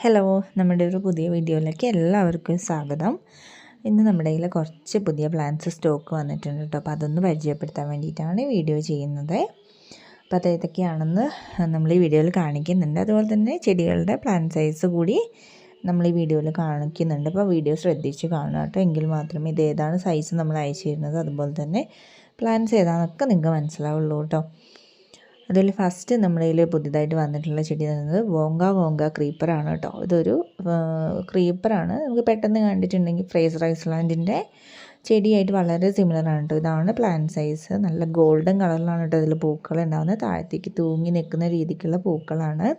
Hello, നമ്മുടെ ഒരു പുതിയ വീഡിയോയിലേക്ക് എല്ലാവർക്കും സ്വാഗതം. ഇന്ന് നമ്മുടെ കയ്യിൽ കുറച്ച് പുതിയ പ്ലാന്റ്സ് സ്റ്റോക്ക് വന്നിട്ടുണ്ട് കേട്ടോ. അപ്പോൾ അതൊന്ന് പരിചയപ്പെടുത്താൻ വേണ്ടിയിട്ടാണ് വീഡിയോ ചെയ്യുന്നത്. അപ്പോൾ അത് ഏതൊക്കെയാണെന്ന് നമ്മൾ ഈ വീഡിയോയിൽ കാണിക്കുന്നുണ്ട്. അതുപോലെ തന്നെ ചെടികളുടെ പ്ലാന്റ് സൈസ് കൂടി നമ്മൾ ഈ വീഡിയോയിൽ കാണിക്കുന്നുണ്ട്. അപ്പോൾ വീഡിയോ ശ്രദ്ധിച്ച് കാണുക കേട്ടോ. എങ്കിൽ മാത്രമേ ഇത് ഏതാണ് സൈസ് നമ്മൾ അയച്ചു തരുന്നത്, അതുപോലെ തന്നെ പ്ലാന്റ്സ് ഏതാണെന്നൊക്കെ നിങ്ങൾക്ക് മനസ്സിലാവുള്ളൂ കേട്ടോ. അതിൽ ഫസ്റ്റ് നമ്മുടെ കയ്യിൽ പുതിയതായിട്ട് വന്നിട്ടുള്ള ചെടി എന്നത് വോങ്ക ക്രീപ്പറാണ് കേട്ടോ. ഇതൊരു ക്രീപ്പറാണ്. നമുക്ക് പെട്ടെന്ന് കണ്ടിട്ടുണ്ടെങ്കിൽ ഫ്രേസർ ഐസ്ലാൻഡിൻ്റെ ചെടിയായിട്ട് വളരെ സിമിലറാണ് കേട്ടോ. ഇതാണ് പ്ലാന്റ് സൈസ്. നല്ല ഗോൾഡൻ കളറിലാണ് കേട്ടോ ഇതിൽ പൂക്കൾ ഉണ്ടാകുന്നത്. താഴത്തേക്ക് തൂങ്ങി നിൽക്കുന്ന രീതിക്കുള്ള പൂക്കളാണ്.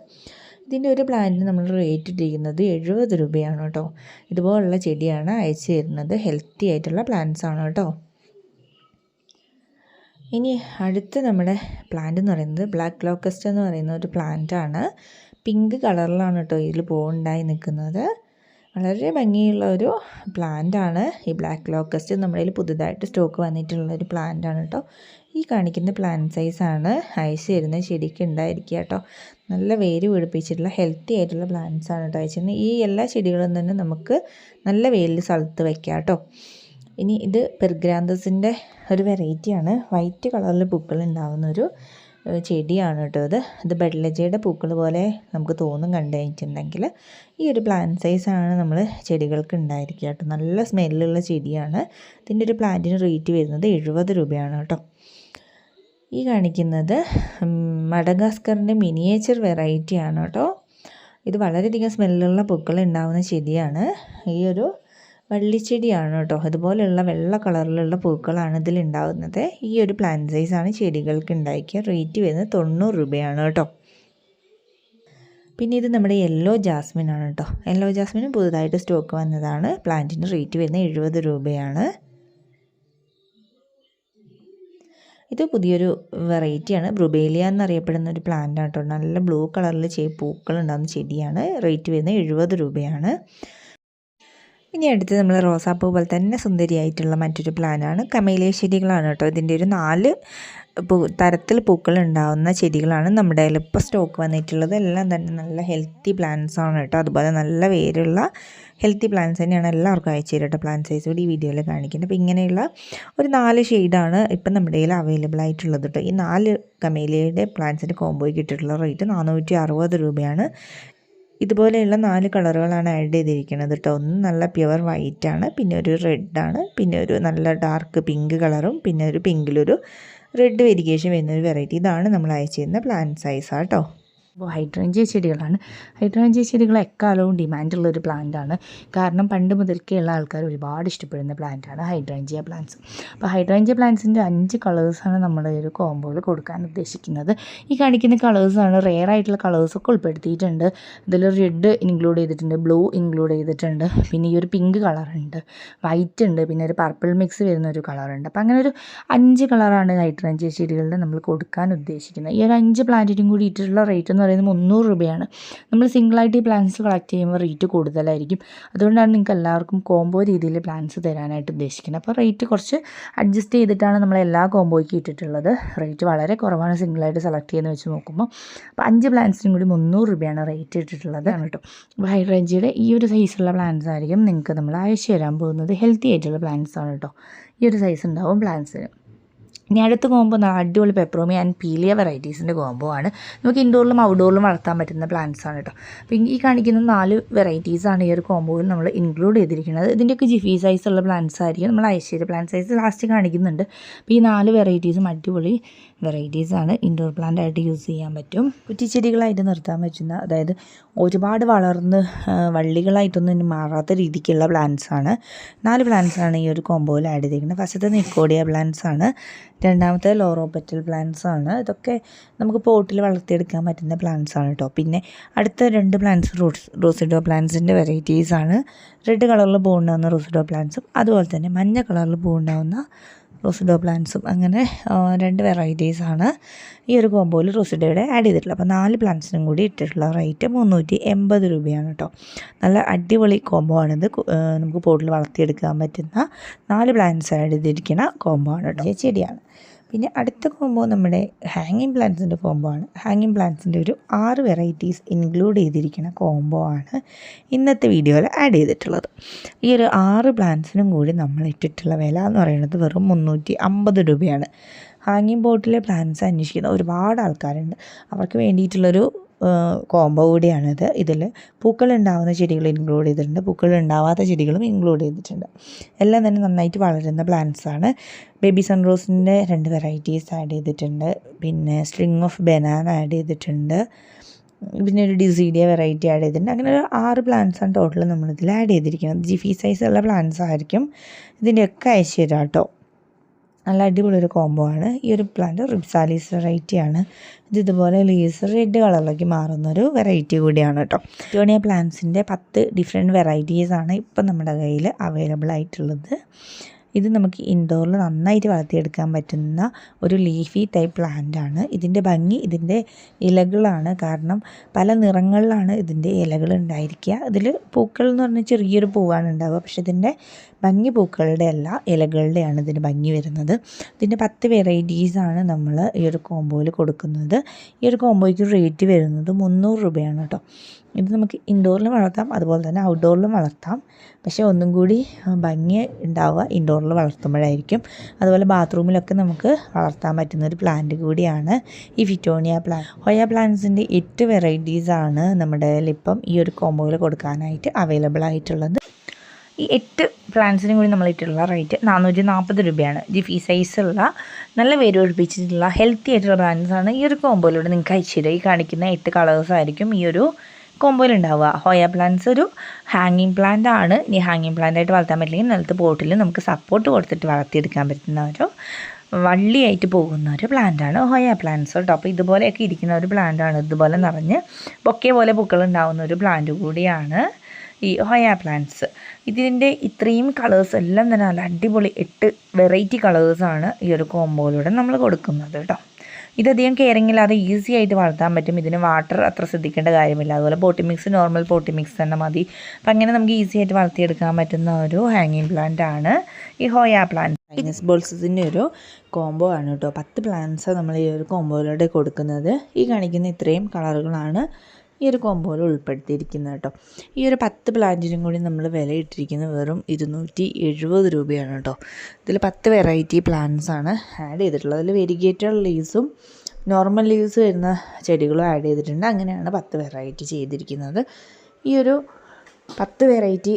ഇതിൻ്റെ ഒരു പ്ലാന്റിന് നമ്മൾ റേറ്റ് ഇട്ടിരിക്കുന്നത് 70 രൂപയാണ് കേട്ടോ. ഇതുപോലുള്ള ചെടിയാണ് അയച്ചു തരുന്നത്. ഹെൽത്തി ആയിട്ടുള്ള പ്ലാന്റ്സ് ആണ് കേട്ടോ. ഇനി അടുത്ത് നമ്മുടെ പ്ലാന്റ് എന്ന് പറയുന്നത് ബ്ലാക്ക് ലോക്കസ്റ്റ് എന്ന് പറയുന്ന ഒരു പ്ലാന്റാണ്. പിങ്ക് കളറിലാണ് കേട്ടോ ഇതിൽ പൂവുണ്ടായി നിൽക്കുന്നത്. വളരെ ഭംഗിയുള്ള ഒരു പ്ലാന്റാണ് ഈ ബ്ലാക്ക് ലോക്കസ്റ്റ്. നമ്മുടെ കയ്യിൽ പുതുതായിട്ട് സ്റ്റോക്ക് വന്നിട്ടുള്ള ഒരു പ്ലാന്റാണ് കേട്ടോ. ഈ കാണിക്കുന്ന പ്ലാന്റ് സൈസാണ് അയച്ചു തരുന്ന ചെടിക്ക് ഉണ്ടായിരിക്കുക കേട്ടോ. നല്ല വേര് പിടിപ്പിച്ചിട്ടുള്ള ഹെൽത്തി ആയിട്ടുള്ള പ്ലാന്റ്സ് ആണ് കേട്ടോ അയച്ചിരുന്നത്. ഈ എല്ലാ ചെടികളും തന്നെ നമുക്ക് നല്ല വെയിലുള്ള സ്ഥലത്ത് വയ്ക്കാം കേട്ടോ. ഇനി ഇത് പെർഗ്രാന്തസിൻ്റെ ഒരു വെറൈറ്റിയാണ്. വൈറ്റ് കളറിൽ പൂക്കൾ ഉണ്ടാകുന്നൊരു ചെടിയാണ് കേട്ടോ ഇത് ബെഡ്ലജയുടെ പൂക്കൾ പോലെ നമുക്ക് തോന്നും കണ്ടു കഴിഞ്ഞിട്ടുണ്ടെങ്കിൽ. ഈ ഒരു പ്ലാന്റ് സൈസാണ് നമ്മൾ ചെടികൾക്ക് ഉണ്ടായിരിക്കുക കേട്ടോ. നല്ല സ്മെല്ലുള്ള ചെടിയാണ്. ഇതിൻ്റെ ഒരു പ്ലാന്റിന് റേറ്റ് വരുന്നത് 70 രൂപയാണ് കേട്ടോ. ഈ കാണിക്കുന്നത് മഡഗാസ്കറിൻ്റെ മിനിയേച്ചർ വെറൈറ്റിയാണ് കേട്ടോ. ഇത് വളരെയധികം സ്മെല്ലുള്ള പൂക്കൾ ഉണ്ടാകുന്ന ചെടിയാണ്. ഈ ഒരു വള്ളിച്ചെടിയാണ് കേട്ടോ. അതുപോലെയുള്ള വെള്ള കളറിലുള്ള പൂക്കളാണ് ഇതിലുണ്ടാകുന്നത്. ഈ ഒരു പ്ലാന്റ് സൈസാണ് ചെടികൾക്ക് ഉണ്ടാക്കിയ. റേറ്റ് വരുന്നത് 90 രൂപയാണ് കേട്ടോ. പിന്നെ ഇത് നമ്മുടെ യെല്ലോ ജാസ്മിൻ ആണ് കേട്ടോ. യെല്ലോ ജാസ്മിനും പുതുതായിട്ട് സ്റ്റോക്ക് വന്നതാണ്. പ്ലാന്റിന് റേറ്റ് വരുന്നത് 70 രൂപയാണ്. ഇത് പുതിയൊരു വെറൈറ്റിയാണ്. ബ്രുബേലിയ എന്നറിയപ്പെടുന്ന ഒരു പ്ലാന്റ് ആണ് കേട്ടോ. നല്ല ബ്ലൂ കളറിൽ പൂക്കൾ ഉണ്ടാകുന്ന ചെടിയാണ്. റേറ്റ് വരുന്നത് 70 രൂപയാണ്. ഇനി അടുത്ത് നമ്മൾ റോസാപ്പൂ പോലെ തന്നെ സുന്ദരിയായിട്ടുള്ള മറ്റൊരു പ്ലാന്റാണ്. കമേലിയ ചെടികളാണ് കേട്ടോ. ഇതിൻ്റെ ഒരു 4 തരത്തിൽ പൂക്കൾ ഉണ്ടാകുന്ന ചെടികളാണ് നമ്മുടെ കയ്യിൽ ഇപ്പോൾ സ്റ്റോക്ക് വന്നിട്ടുള്ളത്. എല്ലാം തന്നെ നല്ല ഹെൽത്തി പ്ലാന്റ്സ് ആണ് കേട്ടോ. അതുപോലെ നല്ല വേരുള്ള ഹെൽത്തി പ്ലാന്റ്സ് തന്നെയാണ് എല്ലാവർക്കും അയച്ചു തരും കേട്ടോ. പ്ലാന്റ് സൈസ് കൂടി ഈ വീഡിയോയിൽ കാണിക്കുന്നത്. അപ്പോൾ ഇങ്ങനെയുള്ള ഒരു 4 ഷെയ്ഡാണ് ഇപ്പം നമ്മുടെ കയ്യിൽ അവൈലബിൾ ആയിട്ടുള്ളത് കേട്ടോ. ഈ 4 കമേലിയയുടെ പ്ലാന്റ്സിൻ്റെ കോംബോയ്ക്ക് ഇട്ടിട്ടുള്ള റേറ്റ് 460 രൂപയാണ്. ഇതുപോലെയുള്ള 4 കളറുകളാണ് ആഡ് ചെയ്തിരിക്കുന്നത് കേട്ടോ. ഒന്ന് നല്ല പ്യുവർ വൈറ്റാണ്, പിന്നെ ഒരു റെഡാണ്, പിന്നെ ഒരു നല്ല ഡാർക്ക് പിങ്ക് കളറും, പിന്നെ ഒരു പിങ്കിലൊരു റെഡ് വേരിയേഷൻ വരുന്നൊരു വെറൈറ്റി. ഇതാണ് നമ്മൾ അയച്ചു തരുന്ന പ്ലാന്റ് സൈസാണ് കേട്ടോ. അപ്പോൾ ഹൈഡ്രേഞ്ചിയ ചെടികളാണ്. ഹൈഡ്രേഞ്ചിയ ചെടികൾ എക്കാലവും ഡിമാൻഡുള്ളൊരു പ്ലാന്റാണ്. കാരണം പണ്ട് മുതൽക്കുള്ള ആൾക്കാർ ഒരുപാട് ഇഷ്ടപ്പെടുന്ന പ്ലാന്റാണ് ഹൈഡ്രേഞ്ചിയ പ്ലാന്റ്സ്. അപ്പോൾ ഹൈഡ്രേഞ്ചിയ പ്ലാന്റ്സിൻ്റെ 5 കളേഴ്സാണ് നമ്മുടെ ഒരു കോമ്പോയിൽ കൊടുക്കാൻ ഉദ്ദേശിക്കുന്നത്. ഈ കാണിക്കുന്ന കളേഴ്സാണ്. റെയർ ആയിട്ടുള്ള കളേഴ്സൊക്കെ ഉൾപ്പെടുത്തിയിട്ടുണ്ട്. ഇതിൽ റെഡ് ഇൻക്ലൂഡ് ചെയ്തിട്ടുണ്ട്, ബ്ലൂ ഇൻക്ലൂഡ് ചെയ്തിട്ടുണ്ട്, പിന്നെ ഈ ഒരു പിങ്ക് കളറുണ്ട്, വൈറ്റ് ഉണ്ട്, പിന്നെ ഒരു പർപ്പിൾ മിക്സ് വരുന്ന ഒരു കളറുണ്ട്. അപ്പോൾ അങ്ങനെ ഒരു 5 കളറാണ് ഹൈഡ്രേഞ്ചിയ ചെടികളുടെ നമ്മൾ കൊടുക്കാൻ ഉദ്ദേശിക്കുന്നത്. ഈ ഒരു 5 പ്ലാന്റിനും കൂടി ഇട്ടിട്ടുള്ള റേറ്റ് എന്ന് പറയുന്നത് 300 രൂപയാണ്. നമ്മൾ സിംഗിളായിട്ട് ഈ പ്ലാന്റ്സ് കളക്ട് ചെയ്യുമ്പോൾ റേറ്റ് കൂടുതലായിരിക്കും. അതുകൊണ്ടാണ് നിങ്ങൾക്ക് എല്ലാവർക്കും കോംബോ രീതിയിൽ പ്ലാന്റ്സ് തരാനായിട്ട് ഉദ്ദേശിക്കുന്നത്. അപ്പോൾ റേറ്റ് കുറച്ച് അഡ്ജസ്റ്റ് ചെയ്തിട്ടാണ് നമ്മൾ എല്ലാ കോംബോയ്ക്ക് ഇട്ടിട്ടുള്ളത്. റേറ്റ് വളരെ കുറവാണ് സിംഗിളായിട്ട് സെലക്ട് ചെയ്യുന്നത് വെച്ച് നോക്കുമ്പോൾ. അപ്പോൾ 5 പ്ലാന്റ്സിനും കൂടി 300 രൂപയാണ് റേറ്റ് ഇട്ടിട്ടുള്ളത് കേട്ടോ. അപ്പോൾ ഹൈഡ്രേഞ്ചിയുടെ ഈ ഒരു സൈസുള്ള പ്ലാന്റ്സ് ആയിരിക്കും നിങ്ങൾക്ക് നമ്മൾ അയച്ചു തരാൻ പോകുന്നത്. ഹെൽത്തി ആയിട്ടുള്ള പ്ലാന്റ്സ് ആണ് കേട്ടോ. ഈ ഒരു സൈസ് ഉണ്ടാവും പ്ലാന്റ്സിന്. ഇനി അടുത്ത കോംബോ അടിപൊളി പെപ്രോമി ആൻഡ് പീലിയ വെറൈറ്റീസിൻ്റെ കോംബോ ആണ്. നമുക്ക് ഇൻഡോറിലും ഔട്ട്ഡോറിലും വളർത്താൻ പറ്റുന്ന പ്ലാന്റ്സ് ആണ് കേട്ടോ. അപ്പോൾ ഈ കാണിക്കുന്ന 4 വെറൈറ്റീസാണ് ഈ ഒരു കോംബോയിൽ നമ്മൾ ഇൻക്ലൂഡ് ചെയ്തിരിക്കുന്നത്. ഇതിൻ്റെയൊക്കെ ജിഫി സൈസുള്ള പ്ലാന്റ്സ് ആയിരിക്കും നമ്മൾ അയച്ചു പ്ലാന്റ് സൈസ് ലാസ്റ്റ് കാണിക്കുന്നുണ്ട്. അപ്പോൾ ഈ 4 വെറൈറ്റീസും അടിപൊളി വെറൈറ്റീസാണ്. ഇൻഡോർ പ്ലാന്റ് ആയിട്ട് യൂസ് ചെയ്യാൻ പറ്റും. കുറ്റിച്ചെടികളായിട്ട് നിർത്താൻ പറ്റുന്ന, അതായത് ഒരുപാട് വളർന്ന് വള്ളികളായിട്ടൊന്നും മാറാത്ത രീതിക്കുള്ള പ്ലാന്റ്സ് ആണ്. 4 പ്ലാന്റ്സ് ആണ് ഈ ഒരു കോംബോയിൽ ആഡ് ചെയ്തിരിക്കുന്നത്. ഫസ്റ്റത്തെ നിക്കോഡിയ പ്ലാന്റ്സ് ആണ്. രണ്ടാമത്തെ ലോറോപെറ്റൽ പ്ലാന്റ്സ് ആണ്. ഇതൊക്കെ നമുക്ക് പോട്ടിൽ വളർത്തിയെടുക്കാൻ പറ്റുന്ന പ്ലാന്റ്സ് ആണ് കേട്ടോ. പിന്നെ അടുത്ത 2 പ്ലാന്റ്സ് റോസിഡോ പ്ലാന്റ്സിൻ്റെ വെറൈറ്റീസാണ്. റെഡ് കളറിൽ പൂവുണ്ടാകുന്ന റോസിഡോ പ്ലാന്റ്സും അതുപോലെ തന്നെ മഞ്ഞ കളറിൽ പൂവുണ്ടാകുന്ന റോസിഡോ പ്ലാന്റ്സും. അങ്ങനെ 2 വെറൈറ്റീസാണ് ഈ ഒരു കോംബോയിൽ റോസിഡോയുടെ ആഡ് ചെയ്തിട്ടുള്ളത്. അപ്പോൾ 4 പ്ലാന്റ്സിനും കൂടി ഇട്ടിട്ടുള്ള റേറ്റ് 380 രൂപയാണ് കേട്ടോ. നല്ല അടിപൊളി കോംബോ ആണിത്. നമുക്ക് പോട്ടിൽ വളർത്തിയെടുക്കാൻ പറ്റുന്ന 4 പ്ലാന്റ്സ് ആഡ് ചെയ്തിരിക്കുന്ന കോംബോ ആണ് കേട്ടോ. ചെടിയാണ്. പിന്നെ അടുത്ത കോംബോ നമ്മുടെ ഹാങ്ങിങ് പ്ലാന്റ്സിൻ്റെ കോംബോ ആണ്. ഹാങ്ങിങ് പ്ലാന്റ്സിൻ്റെ ഒരു 6 വെറൈറ്റീസ് ഇൻക്ലൂഡ് ചെയ്തിരിക്കുന്ന കോംബോ ആണ് ഇന്നത്തെ വീഡിയോയിൽ ആഡ് ചെയ്തിട്ടുള്ളത്. ഈ ഒരു 6 പ്ലാന്റ്സിനും കൂടി നമ്മൾ ഇട്ടിട്ടുള്ള വില എന്ന് പറയുന്നത് വെറും 350 രൂപയാണ്. ഹാങ്ങിങ് ബോട്ടിലെ പ്ലാന്റ്സ് അന്വേഷിക്കുന്ന ഒരുപാട് ആൾക്കാരുണ്ട്. അവർക്ക് വേണ്ടിയിട്ടുള്ളൊരു കോംബോ കൂടിയാണിത്. ഇതിൽ പൂക്കളുണ്ടാവുന്ന ചെടികൾ ഇൻക്ലൂഡ് ചെയ്തിട്ടുണ്ട്, പൂക്കളുണ്ടാവാത്ത ചെടികളും ഇൻക്ലൂഡ് ചെയ്തിട്ടുണ്ട്. എല്ലാം തന്നെ നന്നായിട്ട് വളരുന്ന പ്ലാന്റ്സാണ്. ബേബി സൺറോസിൻ്റെ 2 വെറൈറ്റീസ് ആഡ് ചെയ്തിട്ടുണ്ട്. പിന്നെ സ്ട്രിങ് ഓഫ് ബനാന ആഡ് ചെയ്തിട്ടുണ്ട്. പിന്നെ ഒരു ഡിസീഡിയ വെറൈറ്റി ആഡ് ചെയ്തിട്ടുണ്ട്. അങ്ങനെ ഒരു 6 പ്ലാന്റ്സാണ് ടോട്ടൽ നമ്മളിതിൽ ആഡ് ചെയ്തിരിക്കുന്നത്. ജിഫി സൈസുള്ള പ്ലാന്റ്സ് ആയിരിക്കും. ഇതിൻ്റെയൊക്കെ അയച്ചു തരാം കേട്ടോ. നല്ല അടിപൊളിയൊരു കോംബോ ആണ്. ഈ ഒരു പ്ലാന്റ് റിപ്സാലിസ് വെറൈറ്റിയാണ്. ഇതുപോലെ ലീസ് റെഡ് കളറിലേക്ക് മാറുന്നൊരു വെറൈറ്റി കൂടിയാണ് കേട്ടോ. പിറ്റോണിയ പ്ലാന്റ്സിൻ്റെ 10 ഡിഫറെൻറ്റ് വെറൈറ്റീസാണ് ഇപ്പം നമ്മുടെ കയ്യിൽ അവൈലബിൾ ആയിട്ടുള്ളത്. ഇത് നമുക്ക് ഇൻഡോറിൽ നന്നായിട്ട് വളർത്തിയെടുക്കാൻ പറ്റുന്ന ഒരു ലീഫി ടൈപ്പ് പ്ലാന്റാണ്. ഇതിൻ്റെ ഭംഗി ഇതിൻ്റെ ഇലകളാണ്. കാരണം പല നിറങ്ങളിലാണ് ഇതിൻ്റെ ഇലകൾ ഉണ്ടായിരിക്കുക. ഇതിൽ പൂക്കൾ എന്ന് പറഞ്ഞാൽ ചെറിയൊരു പൂവാണ് ഉണ്ടാവുക. പക്ഷേ ഇതിൻ്റെ ഭംഗി പൂക്കളുടെ അല്ല, ഇലകളുടെയാണ് ഇതിന് ഭംഗി വരുന്നത്. ഇതിൻ്റെ 10 വെറൈറ്റീസാണ് നമ്മൾ ഈ ഒരു കോംബോയിൽ കൊടുക്കുന്നത്. ഈ ഒരു കോംബോയ്ക്ക് റേറ്റ് വരുന്നത് 300 രൂപയാണ് കേട്ടോ. ഇത് നമുക്ക് ഇൻഡോറിലും വളർത്താം, അതുപോലെ തന്നെ ഔട്ട്ഡോറിലും വളർത്താം. പക്ഷേ ഒന്നും കൂടി ഭംഗി ഉണ്ടാവുക ഇൻഡോറിൽ വളർത്തുമ്പോഴായിരിക്കും. അതുപോലെ ബാത്റൂമിലൊക്കെ നമുക്ക് വളർത്താൻ പറ്റുന്ന ഒരു പ്ലാന്റ് കൂടിയാണ് ഈ ഫിറ്റോണിയ പ്ലാന്റ്. ഹോയ പ്ലാന്റ്സിൻ്റെ 8 വെറൈറ്റീസാണ് നമ്മുടെ ഇപ്പം ഈ ഒരു കോംബോയിൽ കൊടുക്കാനായിട്ട് അവൈലബിൾ ആയിട്ടുള്ളത്. ഈ 8 പ്ലാന്റ്സിനും കൂടി നമ്മളിട്ടുള്ള റേറ്റ് 440 രൂപയാണ്. ജിഫി സൈസുള്ള നല്ല വേര് പിടിപ്പിച്ചിട്ടുള്ള ഹെൽത്തി ആയിട്ടുള്ള പ്ലാന്റ്സാണ് ഈ ഒരു കോംബോയിലൂടെ നിങ്ങൾക്ക് അയച്ചു തരിക. ഈ കാണിക്കുന്ന 8 കളേഴ്സ് ആയിരിക്കും ഈ ഒരു കോംബോയിൽ ഉണ്ടാവുക. ഹോയ പ്ലാന്റ്സ് ഒരു ഹാങ്ങിങ് പ്ലാന്റ് ആണ്. ഇനി ഹാങ്ങിങ് പ്ലാന്റ് ആയിട്ട് വളർത്താൻ പറ്റില്ലെങ്കിൽ നിലത്ത് പോട്ടിൽ നമുക്ക് സപ്പോർട്ട് കൊടുത്തിട്ട് വളർത്തിയെടുക്കാൻ പറ്റുന്ന ഒരു വള്ളിയായിട്ട് പോകുന്ന ഒരു പ്ലാന്റാണ് ഹോയ പ്ലാന്റ്സ് കേട്ടോ. അപ്പോൾ ഇതുപോലെയൊക്കെ ഇരിക്കുന്ന ഒരു പ്ലാന്റാണ്. ഇതുപോലെ നിറഞ്ഞ് ബൊക്കെ പോലെ പൂക്കൾ ഉണ്ടാകുന്ന ഒരു പ്ലാന്റ് കൂടിയാണ് ഈ ഹോയ പ്ലാന്റ്സ്. ഇതിൻ്റെ ഇത്രയും കളേഴ്സ് എല്ലാം തന്നെ നല്ല അടിപൊളി 8 വെറൈറ്റി കളേഴ്സാണ് ഈ ഒരു കോംബോയിലൂടെ നമ്മൾ കൊടുക്കുന്നത് കേട്ടോ. ഇതധികം കെയറിങ് ഇല്ലാതെ ഈസി ആയിട്ട് വളർത്താൻ പറ്റും. ഇതിന് വാട്ടർ അത്ര ശ്രദ്ധിക്കേണ്ട കാര്യമില്ല. അതുപോലെ പോട്ടി മിക്സ് നോർമൽ പോട്ടി മിക്സ് തന്നെ മതി. അപ്പം അങ്ങനെ നമുക്ക് ഈസി ആയിട്ട് വളർത്തിയെടുക്കാൻ പറ്റുന്ന ഒരു ഹാങ്ങിങ് പ്ലാന്റ് ആണ് ഈ ഹോയ പ്ലാന്റ്. ചൈനീസ് ബോൾസിൻ്റെ ഒരു കോംബോ ആണ് കേട്ടോ. 10 പ്ലാന്റ്സ് നമ്മൾ ഈ ഒരു കോംബോയിലൂടെ കൊടുക്കുന്നത്. ഈ കാണിക്കുന്ന ഇത്രയും കളറുകളാണ് ഈ ഒരു കോംബോയിൽ ഉൾപ്പെടുത്തിയിരിക്കുന്നത് കേട്ടോ. ഈ ഒരു 10 പ്ലാന്റിനും കൂടി നമ്മൾ വില ഇട്ടിരിക്കുന്നത് വെറും 270 രൂപയാണ് കേട്ടോ. ഇതിൽ 10 വെറൈറ്റി പ്ലാന്റ്സ് ആണ് ആഡ് ചെയ്തിട്ടുള്ളത്. അതിൽ വെരിഗേറ്റഡ് ലീവ്സും നോർമൽ ലീവ്സ് വരുന്ന ചെടികളും ആഡ് ചെയ്തിട്ടുണ്ട്. അങ്ങനെയാണ് 10 വെറൈറ്റി ചെയ്തിരിക്കുന്നത്. ഈ ഒരു 10 വെറൈറ്റി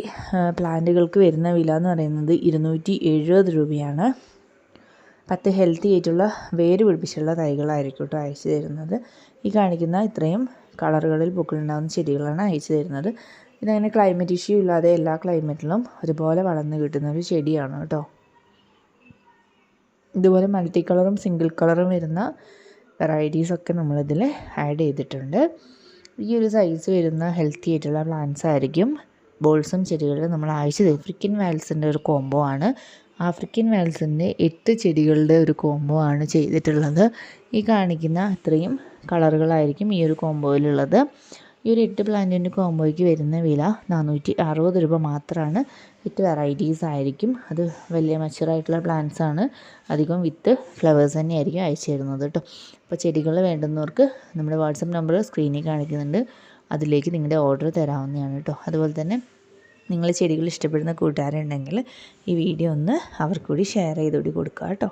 പ്ലാന്റുകൾക്ക് വരുന്ന വില എന്ന് പറയുന്നത് 270 രൂപയാണ്. 10 ഹെൽത്തി ആയിട്ടുള്ള വേര് പിടിപ്പിച്ചുള്ള തൈകളായിരിക്കും കേട്ടോ അയച്ചു തരുന്നത്. ഈ കാണിക്കുന്ന ഇത്രയും കളറുകളിൽ പൂക്കളുണ്ടാകുന്ന ചെടികളാണ് അയച്ചു തരുന്നത്. ഇതങ്ങനെ ക്ലൈമറ്റ് ഇഷ്യൂ ഇല്ലാതെ എല്ലാ ക്ലൈമറ്റിലും ഒരുപോലെ വളർന്ന് കിട്ടുന്ന ഒരു ചെടിയാണ് കേട്ടോ. ഇതുപോലെ മൾട്ടി കളറും സിംഗിൾ കളറും വരുന്ന വെറൈറ്റീസൊക്കെ നമ്മളിതിൽ ആഡ് ചെയ്തിട്ടുണ്ട്. ഈ ഒരു സൈസ് വരുന്ന ഹെൽത്തി ആയിട്ടുള്ള പ്ലാന്റ്സ് ആയിരിക്കും ബോൾസും ചെടികളും നമ്മൾ അയച്ചു തരും. ആഫ്രിക്കൻ വാൽസിൻ്റെ ഒരു കോംബോ ആണ്. ആഫ്രിക്കൻ വാൽസിൻ്റെ 8 ചെടികളുടെ ഒരു കോംബോ ആണ് ചെയ്തിട്ടുള്ളത്. ഈ കാണിക്കുന്ന അത്രയും കളറുകളായിരിക്കും ഈ ഒരു കോംബോയിലുള്ളത്. ഈ ഒരു 8 പ്ലാന്റിൻ്റെ കോംബോയ്ക്ക് വരുന്ന വില 460 രൂപ മാത്രമാണ്. 8 വെറൈറ്റീസ് ആയിരിക്കും. അത് വലിയ മച്ചുറായിട്ടുള്ള പ്ലാന്റ്സ് ആണ്. അധികം വിത്ത് ഫ്ലവേഴ്സ് തന്നെയായിരിക്കും അയച്ചു തരുന്നത് കേട്ടോ. അപ്പോൾ ചെടികൾ വേണ്ടുന്നവർക്ക് നമ്മുടെ വാട്സപ്പ് നമ്പർ സ്ക്രീനിൽ കാണിക്കുന്നുണ്ട്. അതിലേക്ക് നിങ്ങളുടെ ഓർഡർ തരാവുന്നതാണ് കേട്ടോ. അതുപോലെ തന്നെ നിങ്ങൾ ചെടികൾ ഇഷ്ടപ്പെടുന്ന കൂട്ടുകാരുണ്ടെങ്കിൽ ഈ വീഡിയോ ഒന്ന് അവർക്കൂടി ഷെയർ ചെയ്തുകൂടി കൊടുക്കുക കേട്ടോ.